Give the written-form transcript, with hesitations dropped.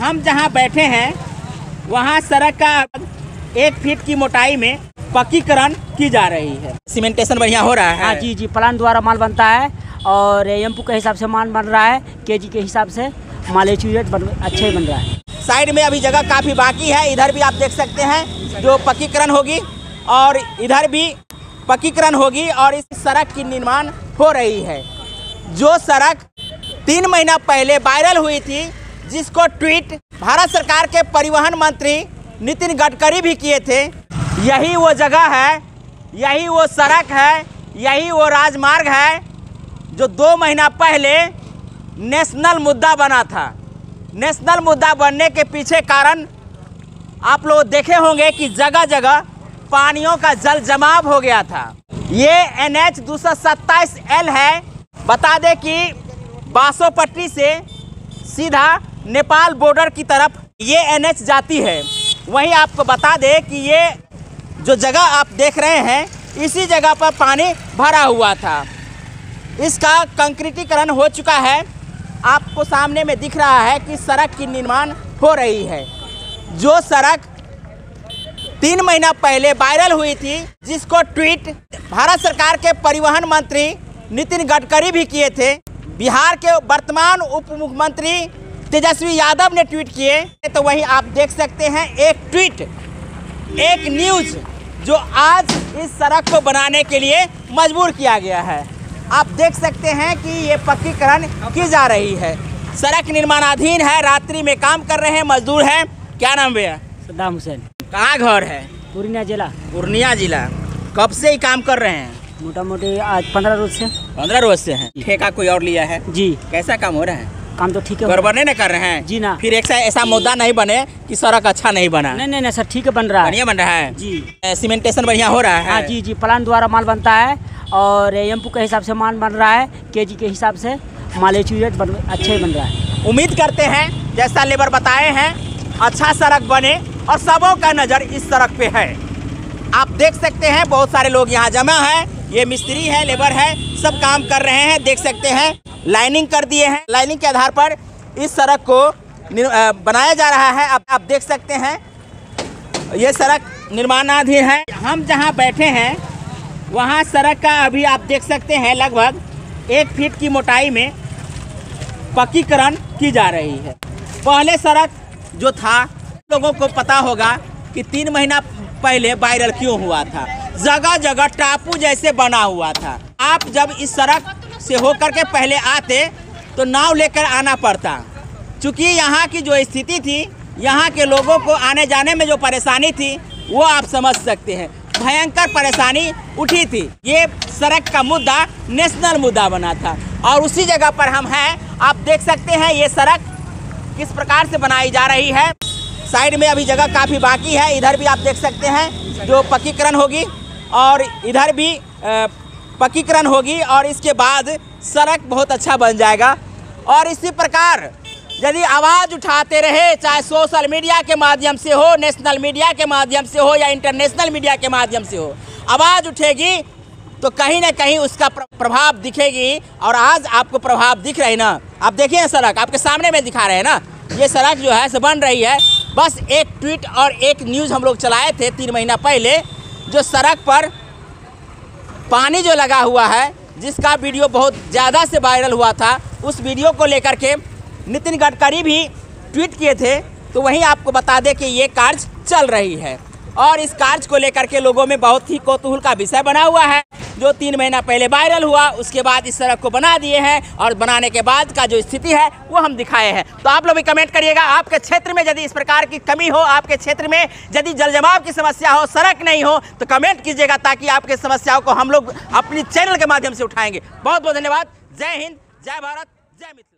हम जहां बैठे हैं वहां सड़क का 1 फीट की मोटाई में पक्कीकरण की जा रही है। सीमेंटेशन बढ़िया हो रहा है। हाँ जी, प्लान द्वारा माल बनता है और एमपू के हिसाब से माल बन रहा है, केजी के हिसाब से माल एक्यूरेट अच्छे बन रहा है। साइड में अभी जगह काफ़ी बाकी है, इधर भी आप देख सकते हैं जो पक्कीकरण होगी और इधर भी पक्कीकरण होगी और इस सड़क की निर्माण हो रही है। जो सड़क 3 महीना पहले वायरल हुई थी, जिसको ट्वीट भारत सरकार के परिवहन मंत्री नितिन गडकरी भी किए थे, यही वो जगह है, यही वो सड़क है, यही वो राजमार्ग है जो 2 महीना पहले नेशनल मुद्दा बना था। नेशनल मुद्दा बनने के पीछे कारण आप लोग देखे होंगे कि जगह जगह पानियों का जल जमाव हो गया था। ये NH 227L है। बता दें कि बासोपट्टी से सीधा नेपाल बॉर्डर की तरफ ये NH जाती है। वहीं आपको बता दें कि ये जो जगह आप देख रहे हैं, इसी जगह पर पानी भरा हुआ था। इसका कंक्रीटीकरण हो चुका है। आपको सामने में दिख रहा है कि सड़क की निर्माण हो रही है। जो सड़क 3 महीना पहले वायरल हुई थी, जिसको ट्वीट भारत सरकार के परिवहन मंत्री नितिन गडकरी भी किए थे, बिहार के वर्तमान उप मुख्यमंत्री तेजस्वी यादव ने ट्वीट किए, तो वहीं आप देख सकते हैं एक ट्वीट, एक न्यूज़ जो आज इस सड़क को बनाने के लिए मजबूर किया गया है। आप देख सकते हैं कि ये पक्कीकरण की जा रही है। सड़क निर्माणाधीन है, रात्रि में काम कर रहे हैं मजदूर हैं। क्या नाम भैया? सद्दाम हुसैन। कहाँ घर है? पूर्णिया जिला। पूर्णिया जिला। कब से ही काम कर रहे हैं? मोटा मोटी आज 15 रोज से। 15 रोज से हैं। ठेका कोई और लिया है? जी। कैसा काम हो रहा है? काम तो ठीक है। गड़बड़ नहीं कर रहे हैं? जी ना। फिर एक ऐसा मुद्दा नहीं बने कि सड़क अच्छा नहीं बना? नहीं सर, ठीक है, बन रहा है। बढ़िया बन रहा है जी। सीमेंटेशन बढ़िया हो रहा है। हाँ जी, प्लान द्वारा माल बनता है और एमपू के हिसाब से माल बन रहा है, केजी के हिसाब से माल एक्यूरेट अच्छे बन रहा है। उम्मीद करते हैं जैसा लेबर बताए हैं, अच्छा सड़क बने और सबों का नज़र इस सड़क पे है। आप देख सकते हैं बहुत सारे लोग यहाँ जमा है। ये मिस्त्री है, लेबर है, सब काम कर रहे हैं। देख सकते हैं लाइनिंग कर दिए हैं। लाइनिंग के आधार पर इस सड़क को बनाया जा रहा है। आप देख सकते हैं ये सड़क निर्माणाधीन है। हम जहाँ बैठे हैं वहाँ सड़क का अभी आप देख सकते हैं लगभग 1 फीट की मोटाई में पक्कीकरण की जा रही है। पहले सड़क जो था, लोगों को पता होगा कि 3 महीना पहले वायरल क्यों हुआ था। जगह जगह टापू जैसे बना हुआ था। आप जब इस सड़क से होकर के पहले आते तो नाव लेकर आना पड़ता, चूँकि यहाँ की जो स्थिति थी, यहाँ के लोगों को आने जाने में जो परेशानी थी वो आप समझ सकते हैं। भयंकर परेशानी उठी थी। ये सड़क का मुद्दा नेशनल मुद्दा बना था और उसी जगह पर हम हैं। आप देख सकते हैं ये सड़क किस प्रकार से बनाई जा रही है। साइड में अभी जगह काफ़ी बाकी है, इधर भी आप देख सकते हैं जो पक्कीकरण होगी और इधर भी पक्कीकरण होगी और इसके बाद सड़क बहुत अच्छा बन जाएगा। और इसी प्रकार यदि आवाज़ उठाते रहे, चाहे सोशल मीडिया के माध्यम से हो, नेशनल मीडिया के माध्यम से हो या इंटरनेशनल मीडिया के माध्यम से हो, आवाज़ उठेगी तो कहीं ना कहीं उसका प्रभाव दिखेगी। और आज आपको प्रभाव दिख रही ना, आप देखिए सड़क आपके सामने में दिखा रहे हैं ना, ये सड़क जो है से बन रही है। बस एक ट्वीट और एक न्यूज़ हम लोग चलाए थे 3 महीना पहले, जो सड़क पर पानी जो लगा हुआ है, जिसका वीडियो बहुत ज़्यादा से वायरल हुआ था, उस वीडियो को लेकर के नितिन गडकरी भी ट्वीट किए थे। तो वहीं आपको बता दें कि ये कार्य चल रही है और इस कार्य को लेकर के लोगों में बहुत ही कौतूहल का विषय बना हुआ है। जो 3 महीना पहले वायरल हुआ, उसके बाद इस सड़क को बना दिए हैं और बनाने के बाद का जो स्थिति है वो हम दिखाए हैं। तो आप लोग भी कमेंट करिएगा, आपके क्षेत्र में यदि इस प्रकार की कमी हो, आपके क्षेत्र में यदि जल जमाव की समस्या हो, सड़क नहीं हो, तो कमेंट कीजिएगा ताकि आपके समस्याओं को हम लोग अपनी चैनल के माध्यम से उठाएंगे। बहुत बहुत धन्यवाद। जय हिंद, जय भारत, जय मित्र।